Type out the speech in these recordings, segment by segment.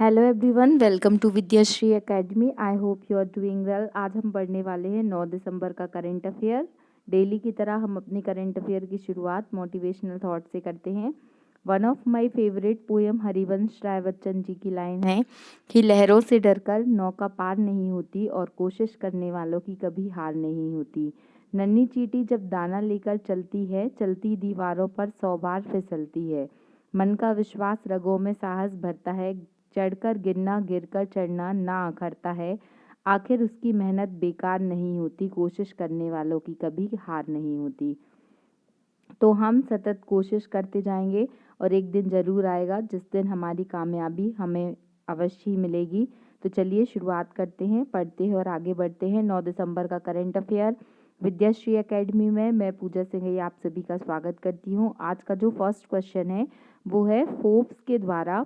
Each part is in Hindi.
Hello everyone, welcome to Vidyashree academy. I hope you are doing well. आज हम पढ़ने वाले हैं 9 दिसंबर का करंट अफेयर। डेली की तरह हम अपनी करंट अफेयर की शुरुआत मोटिवेशनल थॉट से करते हैं। One of my favourite poem Harivansh Rai Bachchan ji की लाइन है कि लहरों से डरकर नौका पार नहीं होती और कोशिश करने वालों की कभी हार नहीं होती। नन्ही चींटी जब दाना लेकर चलती है, चलती दीवारों पर 100 बार फिसलती है। मन का विश्वास रगों में साहस भरता है, चढ़कर गिरना गिरकर चढ़ना ना अखरता है। आखिर उसकी मेहनत बेकार नहीं होती, कोशिश करने वालों की कभी हार नहीं होती। तो हम सतत कोशिश करते जाएंगे और एक दिन ज़रूर आएगा जिस दिन हमारी कामयाबी हमें अवश्य ही मिलेगी। तो चलिए शुरुआत करते हैं, पढ़ते हैं और आगे बढ़ते हैं। 9 दिसंबर का करंट अफेयर विद्याश्री एकेडमी में मैं पूजा सिंह आप सभी का स्वागत करती हूँ। आज का जो फर्स्ट क्वेश्चन है वो है, फोर्ब्स के द्वारा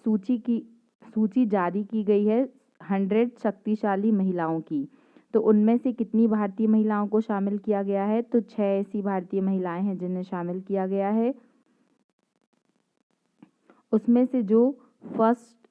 सूची जारी की गई है 100 शक्तिशाली महिलाओं की। तो उनमें से कितनी भारतीय महिलाओं को शामिल किया गया है? तो 6 ऐसी भारतीय महिलाएं हैं जिन्हें शामिल किया गया है। उसमें से जो फर्स्ट,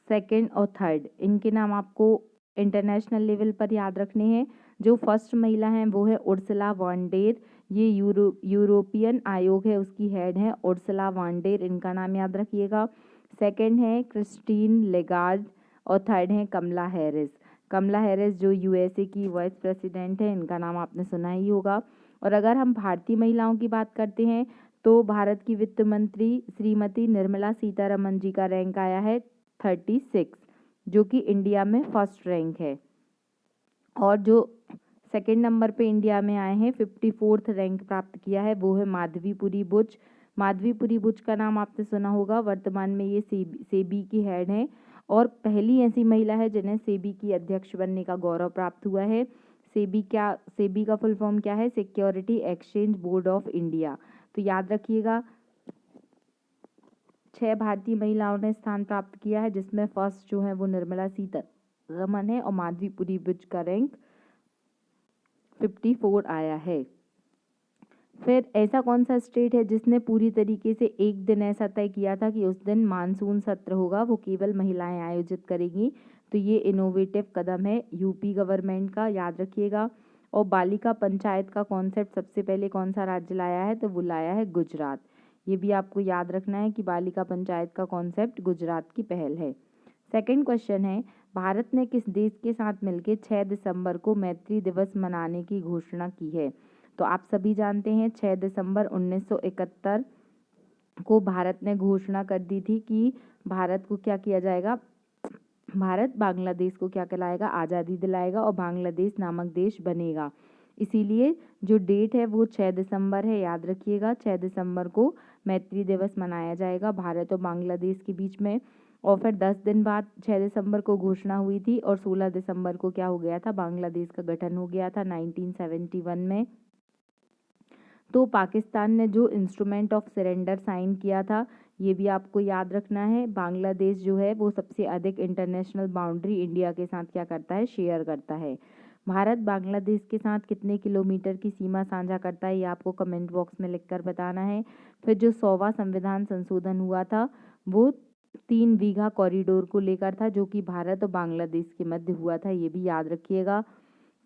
सेकंड और थर्ड, इनके नाम आपको इंटरनेशनल लेवल पर याद रखने हैं। जो फर्स्ट महिला हैं वो है उर्सुला वॉन डेर। ये यूरोपियन आयोग है, उसकी हेड है उर्सुला वॉन डेर, इनका नाम याद रखिएगा। सेकंड है क्रिस्टीन लेगार्ड और थर्ड है कमला हैरिस। कमला हैरिस जो यूएसए की वाइस प्रेसिडेंट है, इनका नाम आपने सुना ही होगा। और अगर हम भारतीय महिलाओं की बात करते हैं तो भारत की वित्त मंत्री श्रीमती निर्मला सीतारमन जी का रैंक आया है 36, जो कि इंडिया में फर्स्ट रैंक है। और जो सेकंड नंबर पे इंडिया में आए हैं, 54th रैंक प्राप्त किया है, वो है माधवीपुरी बुच। माधवीपुरी बुच का नाम आपने सुना होगा। वर्तमान में ये सेबी की हेड हैं और पहली ऐसी महिला है जिन्हें सेबी की अध्यक्ष बनने का गौरव प्राप्त हुआ है। सेबी का फुल फॉर्म क्या है? Security exchange board of India. तो याद रखिएगा 6 भारतीय महिलाओं ने स्थान प्राप्त किया है, जिसमें फर्स्ट जो है वो निर्मला सीतारमन है और माधवीपुरी बुच का रैंक 54 आया है। फिर ऐसा कौन सा स्टेट है जिसने पूरी तरीके से एक दिन ऐसा तय किया था कि उस दिन मानसून सत्र होगा, वो केवल महिलाएं आयोजित करेंगी? तो ये इनोवेटिव कदम है यूपी गवर्नमेंट का, याद रखिएगा। और बालिका पंचायत का कॉन्सेप्ट सबसे पहले कौन सा राज्य लाया है? तो वो लाया है गुजरात। ये भी आपको याद रखना है कि बालिका पंचायत का कॉन्सेप्ट गुजरात की पहल है। सेकंड क्वेश्चन है, भारत ने किस देश के साथ मिलकर 6 दिसंबर को मैत्री दिवस मनाने की घोषणा की है? तो आप सभी जानते हैं 6 दिसंबर 1971 को भारत ने घोषणा कर दी थी कि भारत को क्या किया जाएगा, भारत बांग्लादेश को क्या कहलाएगा, आज़ादी दिलाएगा और बांग्लादेश नामक देश बनेगा। इसीलिए जो डेट है वो 6 दिसंबर है, याद रखिएगा। 6 दिसंबर को मैत्री दिवस मनाया जाएगा भारत और बांग्लादेश के बीच में। और फिर 10 दिन बाद 6 दिसंबर को घोषणा हुई थी और 16 दिसंबर को क्या हो गया था, बांग्लादेश का गठन हो गया था 1971 में। तो पाकिस्तान ने जो इंस्ट्रूमेंट ऑफ सरेंडर साइन किया था, ये भी आपको याद रखना है। बांग्लादेश जो है वो सबसे अधिक इंटरनेशनल बाउंड्री इंडिया के साथ क्या करता है, शेयर करता है। भारत बांग्लादेश के साथ कितने किलोमीटर की सीमा साझा करता है, ये आपको कमेंट बॉक्स में लिखकर बताना है। फिर जो 100वां संविधान संशोधन हुआ था वो 3 बीघा कॉरिडोर को लेकर था, जो कि भारत और बांग्लादेश के मध्य हुआ था, ये भी याद रखिएगा।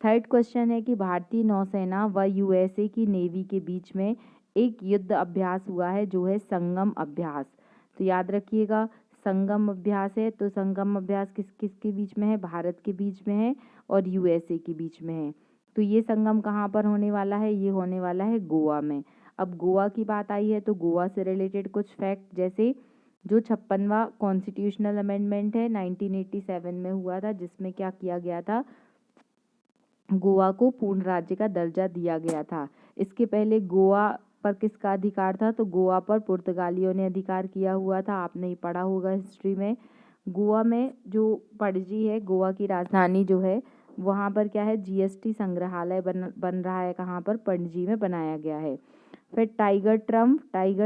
थर्ड क्वेश्चन है कि भारतीय नौसेना व यूएसए की नेवी के बीच में एक युद्ध अभ्यास हुआ है, जो है संगम अभ्यास। तो याद रखिएगा संगम अभ्यास है। तो संगम अभ्यास किस किस के बीच में है? भारत के बीच में है और यूएसए के बीच में है। तो ये संगम कहाँ पर होने वाला है? ये होने वाला है गोवा में। अब गोवा की बात आई है तो गोवा से रिलेटेड कुछ फैक्ट, जैसे जो 56वां कॉन्स्टिट्यूशनल अमेंडमेंट है 1987 में हुआ था, जिसमें क्या किया गया था, गोवा को पूर्ण राज्य का दर्जा दिया गया था। इसके पहले गोवा पर किसका अधिकार था? तो गोवा पर पुर्तगालियों ने अधिकार किया हुआ था, आपने ही पढ़ा होगा हिस्ट्री में। गोवा में जो पणजी है, गोवा की राजधानी जो है, वहाँ पर क्या है, जीएसटी संग्रहालय बन रहा है, कहाँ पर? पणजी में बनाया गया है। फिर टाइगर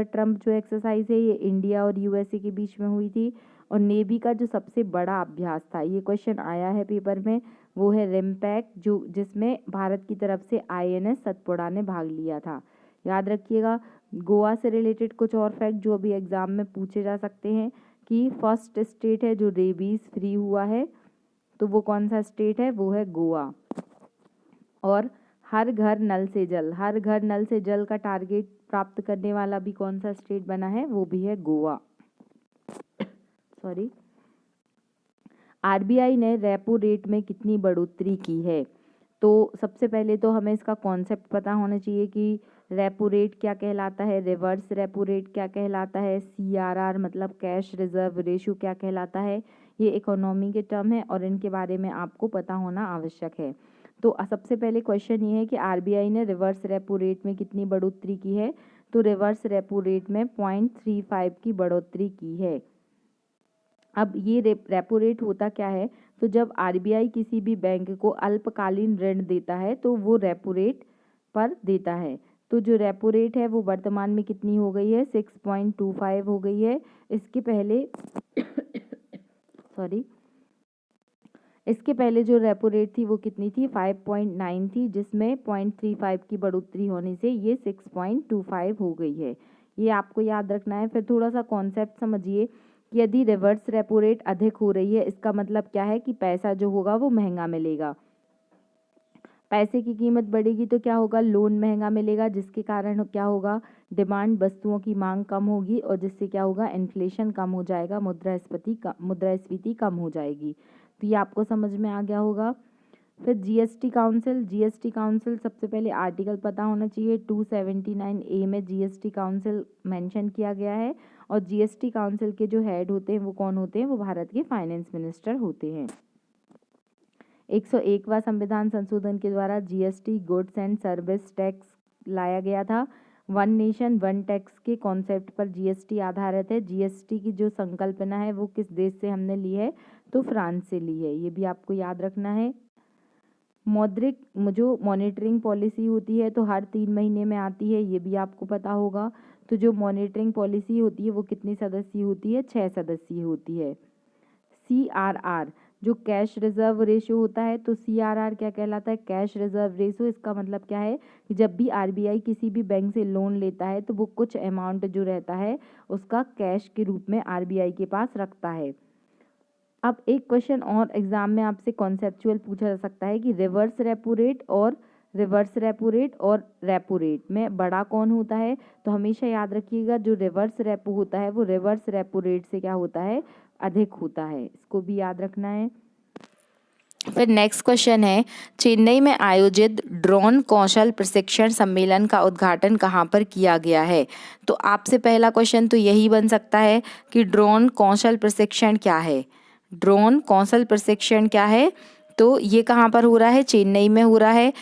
ट्रम्प जो एक्सरसाइज है ये इंडिया और यूएसए के बीच में हुई थी। और नेवी का जो सबसे बड़ा अभ्यास था, ये क्वेश्चन आया है पेपर में, वो है रिम्पैक, जो जिसमें भारत की तरफ से आईएनएस सतपुड़ा ने भाग लिया था, याद रखिएगा। गोवा से रिलेटेड कुछ और फैक्ट जो अभी एग्जाम में पूछे जा सकते हैं कि फर्स्ट स्टेट है जो रेबीज फ्री हुआ है, तो वो कौन सा स्टेट है, वो है गोवा। और हर घर नल से जल, हर घर नल से जल का टारगेट प्राप्त करने वाला भी कौन सा स्टेट बना है, वो भी है गोवा। सॉरी। आरबीआई ने रेपो रेट में कितनी बढ़ोतरी की है? तो सबसे पहले तो हमें इसका कॉन्सेप्ट पता होना चाहिए कि रेपो रेट क्या कहलाता है, रिवर्स रेपो रेट क्या कहलाता है, सीआरआर मतलब कैश रिजर्व रेशियो क्या कहलाता है। ये इकोनॉमी के टर्म है और इनके बारे में आपको पता होना आवश्यक है। तो सबसे पहले क्वेश्चन ये है कि आरबीआई ने रिवर्स रेपो रेट में कितनी बढ़ोतरी की है? तो रिवर्स रेपो रेट में 0.35 की बढ़ोतरी की है। अब ये रेपो रेट होता क्या है? तो जब आरबीआई किसी भी बैंक को अल्पकालीन ऋण देता है तो वो रेपो रेट पर देता है। तो जो रेपो रेट है वो वर्तमान में कितनी हो गई है, 6.25 हो गई है। इसके पहले सॉरी, इसके पहले जो रेपो रेट थी वो कितनी थी, 5.9 थी, जिसमें 0.35 की बढ़ोतरी होने से ये 6.25 हो गई है। ये आपको याद रखना है। फिर थोड़ा सा कॉन्सेप्ट समझिए कि यदि रिवर्स रेपो रेट अधिक हो रही है, इसका मतलब क्या है कि पैसा जो होगा वो महंगा मिलेगा। पैसे की कीमत बढ़ेगी तो क्या होगा, लोन महंगा मिलेगा, जिसके कारण क्या होगा, डिमांड वस्तुओं की मांग कम होगी और जिससे क्या होगा, इन्फ्लेशन कम हो जाएगा, मुद्रास्फीति कम हो जाएगी। तो ये आपको समझ में आ गया होगा। फिर जीएसटी काउंसिल सबसे पहले आर्टिकल पता होना चाहिए, 279A में जीएसटी काउंसिल मेंशन किया गया है। और जीएसटी काउंसिल के जो हेड होते हैं वो कौन होते हैं, वो भारत के फाइनेंस मिनिस्टर होते हैं। 101वां संविधान संशोधन के द्वारा GST goods and service tax लाया गया था। वन नेशन वन टैक्स के कॉन्सेप्ट पर जीएसटी आधारित है। जीएसटी की जो संकल्पना है वो किस देश से हमने ली है, तो फ्रांस से ली है। ये भी आपको याद रखना है। मौद्रिक जो मॉनिटरिंग पॉलिसी होती है तो हर 3 महीने में आती है, ये भी आपको पता होगा। तो जो मॉनिटरिंग पॉलिसी होती है वो कितनी सदस्यीय होती है, 6 सदस्यीय होती है। सीआरआर जो कैश रिजर्व रेशियो होता है, तो सीआरआर क्या कहलाता है, कैश रिजर्व रेशियो। इसका मतलब क्या है कि जब भी आरबीआई किसी भी बैंक से लोन लेता है तो वो कुछ अमाउंट जो रहता है उसका कैश के रूप में आरबीआई के पास रखता है। अब एक क्वेश्चन और एग्जाम में आपसे कॉन्सेप्चुअल पूछा जा सकता है कि रिवर्स रेपो रेट और रेपो रेट में बड़ा कौन होता है? तो हमेशा याद रखिएगा, जो रिवर्स रेपो होता है वो रिवर्स रेपो रेट से क्या होता है, अधिक होता है। इसको भी याद रखना है। फिर नेक्स्ट क्वेश्चन है, चेन्नई में आयोजित ड्रोन कौशल प्रशिक्षण सम्मेलन का उद्घाटन कहाँ पर किया गया है? तो आपसे पहला क्वेश्चन तो यही बन सकता है कि ड्रोन कौशल प्रशिक्षण क्या है। ड्रोन कौशल प्रशिक्षण क्या है? तो ये कहाँ पर हो रहा है, चेन्नई में हो रहा है।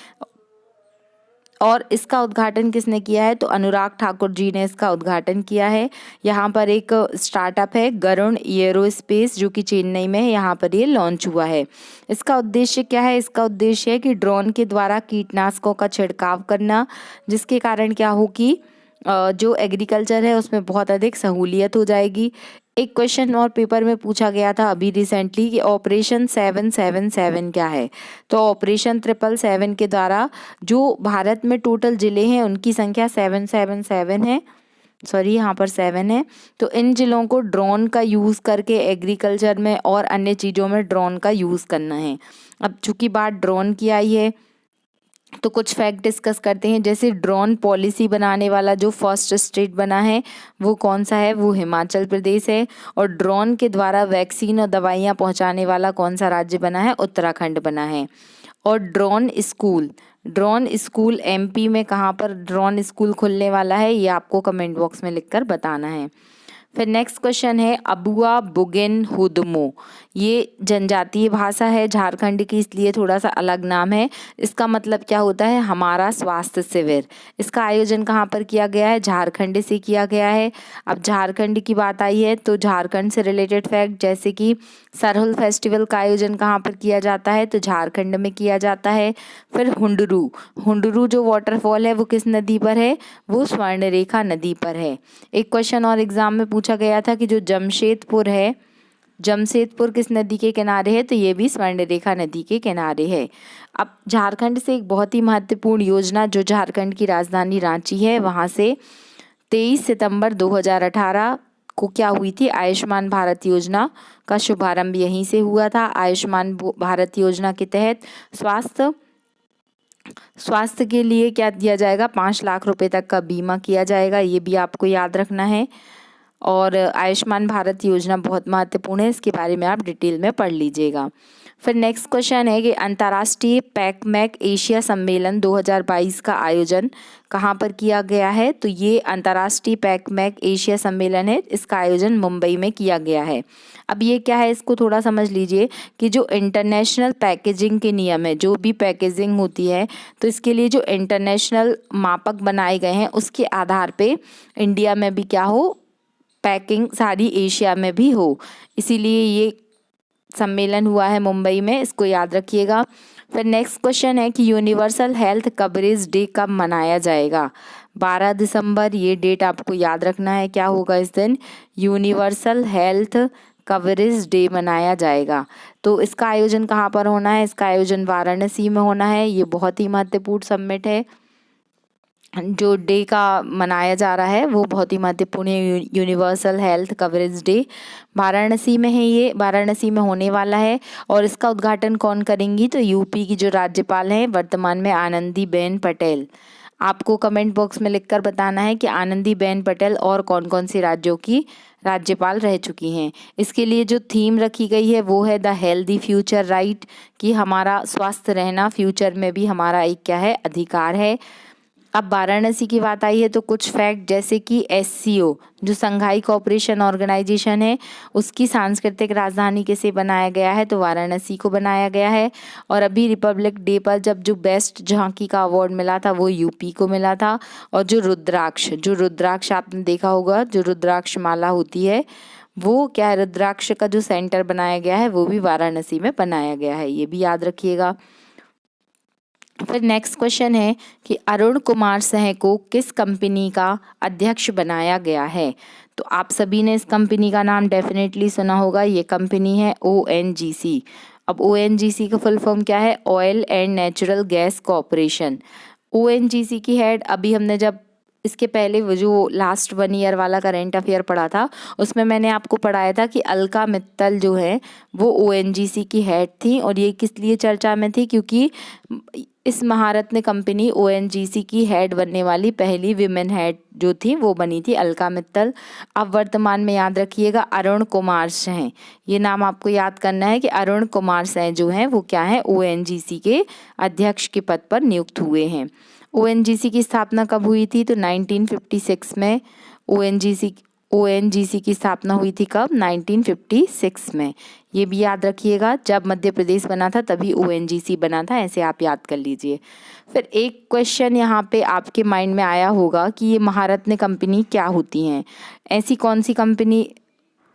और इसका उद्घाटन किसने किया है? तो अनुराग ठाकुर जी ने इसका उद्घाटन किया है। यहाँ पर एक स्टार्टअप है गरुण एरोस्पेस जो कि चेन्नई में है, यहाँ पर ये लॉन्च हुआ है। इसका उद्देश्य क्या है? इसका उद्देश्य है कि ड्रोन के द्वारा कीटनाशकों का छिड़काव करना, जिसके कारण क्या हो कि जो एग्रीकल्चर है उसमें बहुत अधिक सहूलियत हो जाएगी। एक क्वेश्चन और पेपर में पूछा गया था अभी रिसेंटली कि ऑपरेशन 777 क्या है? तो ऑपरेशन 777 के द्वारा जो भारत में टोटल जिले हैं उनकी संख्या 777 है, सॉरी यहाँ पर 7 है। तो इन जिलों को ड्रोन का यूज़ करके एग्रीकल्चर में और अन्य चीज़ों में ड्रोन का यूज़ करना है। अब चूंकि बात ड्रोन की आई है तो कुछ फैक्ट डिस्कस करते हैं। जैसे ड्रोन पॉलिसी बनाने वाला जो फर्स्ट स्टेट बना है वो कौन सा है, वो हिमाचल प्रदेश है। और ड्रोन के द्वारा वैक्सीन और दवाइयाँ पहुँचाने वाला कौन सा राज्य बना है, उत्तराखंड बना है। और ड्रोन स्कूल एमपी में कहाँ पर ड्रोन स्कूल खुलने वाला है, ये आपको कमेंट बॉक्स में लिखकर बताना है। फिर नेक्स्ट क्वेश्चन है अबुआ बुगिन हुदमो, ये जनजातीय भाषा है झारखंड की, इसलिए थोड़ा सा अलग नाम है। इसका मतलब क्या होता है, हमारा स्वास्थ्य शिविर। इसका आयोजन कहाँ पर किया गया है, झारखंड से किया गया है। अब झारखंड की बात आई है तो झारखंड से रिलेटेड फैक्ट, जैसे कि सरहुल फेस्टिवल का आयोजन कहाँ पर किया जाता है, तो झारखंड में किया जाता है। फिर हुंडरू जो वाटरफॉल है वो किस नदी पर है, वो स्वर्णरेखा नदी पर है। एक क्वेश्चन और एग्जाम में पूछा गया था कि जो जमशेदपुर किस नदी के किनारे है, तो ये भी स्वर्णरेखा नदी के किनारे है। अब झारखंड से एक बहुत ही महत्वपूर्ण योजना, जो झारखंड की राजधानी रांची है वहाँ से 23 सितंबर 2018 को क्या हुई थी, आयुष्मान भारत योजना का शुभारंभ यहीं से हुआ था। आयुष्मान भारत योजना के तहत स्वास्थ्य के लिए क्या दिया जाएगा, 5 लाख रुपए तक का बीमा किया जाएगा, ये भी आपको याद रखना है। और आयुष्मान भारत योजना बहुत महत्वपूर्ण है, इसके बारे में आप डिटेल में पढ़ लीजिएगा। फिर नेक्स्ट क्वेश्चन है कि अंतर्राष्ट्रीय पैकमैक एशिया सम्मेलन 2022 का आयोजन कहाँ पर किया गया है। तो ये अंतर्राष्ट्रीय पैकमैक एशिया सम्मेलन है, इसका आयोजन मुंबई में किया गया है। अब ये क्या है, इसको थोड़ा समझ लीजिए कि जो इंटरनेशनल पैकेजिंग के नियम है, जो भी पैकेजिंग होती है, तो इसके लिए जो इंटरनेशनल मापक बनाए गए हैं उसके आधार पे इंडिया में भी क्या हो, पैकिंग सारी एशिया में भी हो, इसीलिए ये सम्मेलन हुआ है मुंबई में, इसको याद रखिएगा। फिर नेक्स्ट क्वेश्चन है कि यूनिवर्सल हेल्थ कवरेज डे कब मनाया जाएगा। 12 दिसंबर, ये डेट आपको याद रखना है। क्या होगा इस दिन, यूनिवर्सल हेल्थ कवरेज डे मनाया जाएगा। तो इसका आयोजन कहाँ पर होना है, इसका आयोजन वाराणसी में होना है। ये बहुत ही महत्वपूर्ण समिट है, जो डे का मनाया जा रहा है वो बहुत ही महत्वपूर्ण है, universal health coverage day. Varanasi में है, ये वाराणसी में होने वाला है। और इसका उद्घाटन कौन करेंगी, तो यूपी की जो राज्यपाल हैं वर्तमान में, आनंदीबेन पटेल। आपको कमेंट बॉक्स में लिखकर बताना है कि आनंदीबेन पटेल और कौन कौन से राज्यों की राज्यपाल रह चुकी हैं। इसके लिए जो थीम रखी गई है वो है द हेल्दी फ्यूचर राइट, कि हमारा स्वस्थ रहना फ्यूचर में भी हमारा एक क्या है, अधिकार है। अब वाराणसी की बात आई है तो कुछ फैक्ट, जैसे कि SCO जो संघाई कोऑपरेशन ऑर्गेनाइजेशन है, उसकी सांस्कृतिक राजधानी किसे बनाया गया है, तो वाराणसी को बनाया गया है। और अभी रिपब्लिक डे पर जब जो बेस्ट झांकी का अवार्ड मिला था वो यूपी को मिला था। और जो रुद्राक्ष आपने देखा होगा, जो रुद्राक्ष माला होती है वो क्या है, रुद्राक्ष का जो सेंटर बनाया गया है वो भी वाराणसी में बनाया गया है, ये भी याद रखिएगा। फिर नेक्स्ट क्वेश्चन है कि अरुण कुमार सिंह को किस कंपनी का अध्यक्ष बनाया गया है। तो आप सभी ने इस कंपनी का नाम डेफिनेटली सुना होगा, ये कंपनी है ONGC। अब ONGC का फुल फॉर्म क्या है, oil and natural gas corporation. ONGC की हेड, अभी हमने जब इसके पहले वो जो लास्ट 1 ईयर वाला करेंट अफेयर पढ़ा था उसमें मैंने आपको पढ़ाया था कि अलका मित्तल जो है वो ONGC की हेड थी। और ये किस लिए चर्चा में थी, क्योंकि इस महारत्न कंपनी ONGC की हेड बनने वाली पहली विमेन हेड जो थी वो बनी थी अलका मित्तल। अब वर्तमान में याद रखिएगा अरुण कुमार सिंह, ये नाम आपको याद करना है कि अरुण कुमार सिंह जो हैं वो क्या है, ONGC के अध्यक्ष के पद पर नियुक्त हुए हैं। ONGC की स्थापना कब हुई थी, तो 1956 में ONGC की स्थापना हुई थी। कब, 1956 में। ये भी याद रखिएगा, जब मध्य प्रदेश बना था तभी ONGC बना था, ऐसे आप याद कर लीजिए। फिर एक क्वेश्चन यहाँ पे आपके माइंड में आया होगा कि ये महारत्न कंपनी क्या होती हैं, ऐसी कौन सी कंपनी,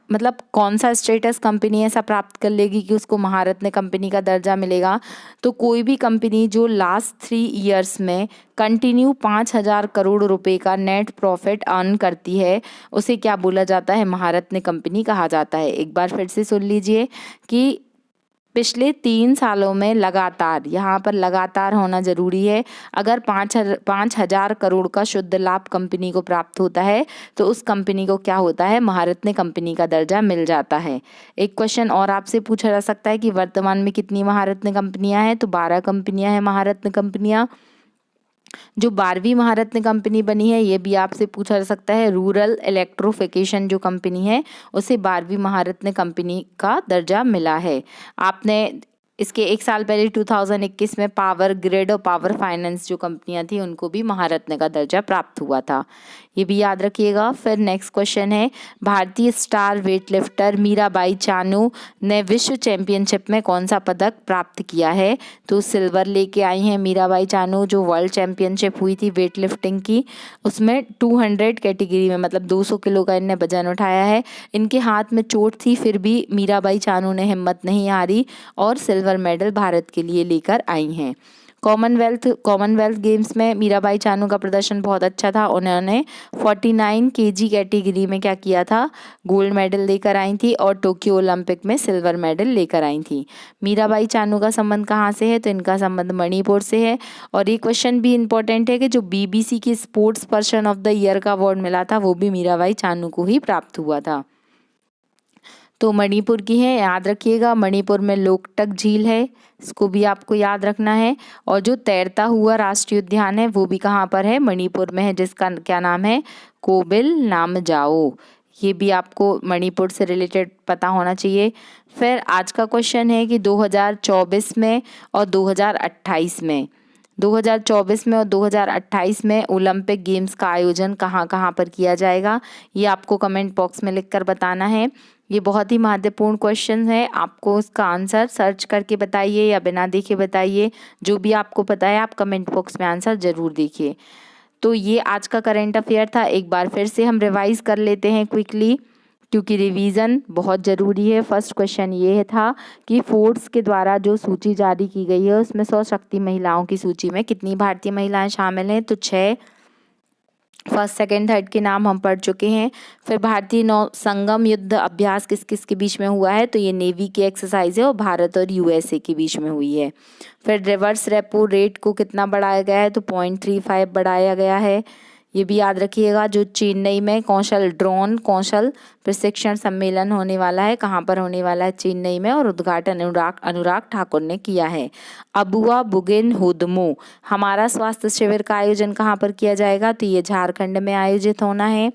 मतलब कौन सा स्टेटस कंपनी ऐसा प्राप्त कर लेगी कि उसको महारत्न कंपनी का दर्जा मिलेगा। तो कोई भी कंपनी जो लास्ट 3 ईयर्स में कंटिन्यू 5,000 करोड़ रुपए का नेट प्रॉफिट अर्न करती है उसे क्या बोला जाता है, महारत्न कंपनी कहा जाता है। एक बार फिर से सुन लीजिए कि पिछले 3 सालों में लगातार, यहाँ पर लगातार होना जरूरी है, अगर 5,000 करोड़ का शुद्ध लाभ कंपनी को प्राप्त होता है तो उस कंपनी को क्या होता है, महारत्न कंपनी का दर्जा मिल जाता है। एक क्वेश्चन और आपसे पूछा जा सकता है कि वर्तमान में कितनी महारत्न कंपनियां हैं, तो 12 कंपनियां हैं महारत्न कंपनियां। जो 12वीं महारत्न कंपनी बनी है ये भी आपसे पूछा जा सकता है, रूरल इलेक्ट्रिफिकेशन जो कंपनी है उसे 12वीं महारत्न कंपनी का दर्जा मिला है। आपने इसके 1 साल पहले 2021 में पावर ग्रिड और पावर फाइनेंस जो कंपनियां थी उनको भी महारत्न का दर्जा प्राप्त हुआ था, ये भी याद रखिएगा। फिर नेक्स्ट क्वेश्चन है, भारतीय स्टार वेटलिफ्टर मीराबाई चानू ने विश्व चैंपियनशिप में कौन सा पदक प्राप्त किया है, तो सिल्वर लेके आई हैं मीराबाई चानू। जो वर्ल्ड चैंपियनशिप हुई थी वेट लिफ्टिंग की उसमें 200 कैटेगरी में, मतलब 200 किलो का इनने वजन उठाया है। इनके हाथ में चोट थी फिर भी मीराबाई चानू ने हिम्मत नहीं हारी और सिल्वर मेडल भारत के लिए लेकर आई हैं। कॉमनवेल्थ गेम्स में मीराबाई चानू का प्रदर्शन बहुत अच्छा था। उन्होंने 49 केजी कैटेगरी में क्या किया था, गोल्ड मेडल लेकर आई थी और टोक्यो ओलंपिक में सिल्वर मेडल लेकर आई थी। मीराबाई चानू का संबंध कहाँ से है, तो इनका संबंध मणिपुर से है। और ये क्वेश्चन भी इम्पोर्टेंट है कि जो BBC की sports person of the year का अवार्ड मिला था वो भी मीराबाई चानू को ही प्राप्त हुआ था। तो मणिपुर की है, याद रखिएगा। मणिपुर में लोकटक झील है, इसको भी आपको याद रखना है। और जो तैरता हुआ राष्ट्रीय उद्यान है वो भी कहाँ पर है, मणिपुर में है, जिसका क्या नाम है, कोबिल नामजाओ। ये भी आपको मणिपुर से रिलेटेड पता होना चाहिए। फिर आज का क्वेश्चन है कि 2024 में और 2028 में 2024 में और 2028 में ओलंपिक गेम्स का आयोजन कहाँ कहाँ पर किया जाएगा, ये आपको कमेंट बॉक्स में लिखकर बताना है। ये बहुत ही महत्वपूर्ण क्वेश्चन है, आपको इसका आंसर सर्च करके बताइए या बिना देखे बताइए। जो भी आपको पता है आप कमेंट बॉक्स में आंसर ज़रूर देखिए। तो ये आज का करंट अफेयर था। एक बार फिर से हम रिवाइज कर लेते हैं क्विकली, क्योंकि रिवीजन बहुत ज़रूरी है। फर्स्ट क्वेश्चन ये था कि फोर्ब्स के द्वारा जो सूची जारी की गई है उसमें 100 शक्ति महिलाओं की सूची में कितनी भारतीय महिलाएं शामिल हैं, तो 6। फर्स्ट सेकंड थर्ड के नाम हम पढ़ चुके हैं। फिर भारतीय नौ संगम युद्ध अभ्यास किस किस के बीच में हुआ है, तो ये नेवी की एक्सरसाइज है और भारत और USA के बीच में हुई है। फिर रिवर्स रेपो रेट को कितना बढ़ाया गया है, तो 0.35 बढ़ाया गया है। ये भी याद रखिएगा। जो चेन्नई में ड्रोन कौशल प्रशिक्षण सम्मेलन होने वाला है, कहाँ पर होने वाला है, चेन्नई में, और उद्घाटन अनुराग ठाकुर ने किया है। अबुआ बुगिन हुदमू हमारा स्वास्थ्य शिविर का आयोजन कहाँ पर किया जाएगा, तो ये झारखंड में आयोजित होना है।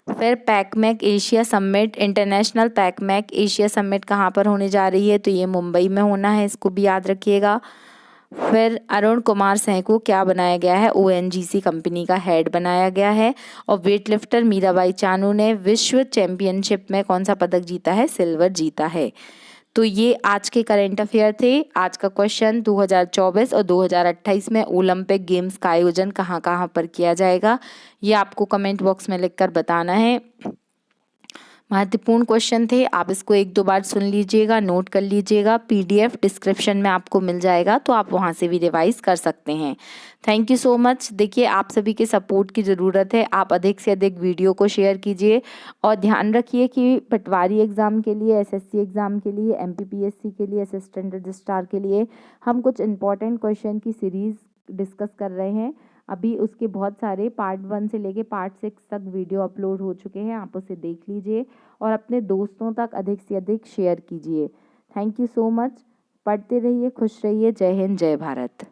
फिर Pacmac Asia summit, international Pacmac Asia summit कहाँ पर होने जा रही है, तो ये मुंबई में होना है, इसको भी याद रखिएगा। फिर अरुण कुमार सिंह को क्या बनाया गया है, ONGC कंपनी का हेड बनाया गया है। और वेट लिफ्टर मीराबाई चानू ने विश्व चैंपियनशिप में कौन सा पदक जीता है, सिल्वर जीता है। तो ये आज के करंट अफेयर थे। आज का क्वेश्चन 2024 और 2028 में ओलंपिक गेम्स का आयोजन कहाँ कहाँ पर किया जाएगा, ये आपको कमेंट बॉक्स में लिखकर बताना है। महत्वपूर्ण क्वेश्चन थे, आप इसको 1-2 बार सुन लीजिएगा, नोट कर लीजिएगा। PDF डिस्क्रिप्शन में आपको मिल जाएगा, तो आप वहां से भी रिवाइज कर सकते हैं। Thank you so much. देखिए, आप सभी के सपोर्ट की ज़रूरत है, आप अधिक से अधिक वीडियो को शेयर कीजिए। और ध्यान रखिए कि पटवारी एग्ज़ाम के लिए, SSC एग्ज़ाम के लिए, MPPSC के लिए, असिस्टेंट रजिस्ट्रार के लिए हम कुछ इंपॉर्टेंट क्वेश्चन की सीरीज़ डिस्कस कर रहे हैं। अभी उसके बहुत सारे पार्ट 1 से लेके पार्ट 6 तक वीडियो अपलोड हो चुके हैं, आप उसे देख लीजिए और अपने दोस्तों तक अधिक से अधिक शेयर कीजिए। Thank you so much. पढ़ते रहिए, खुश रहिए। जय हिंद, जय भारत।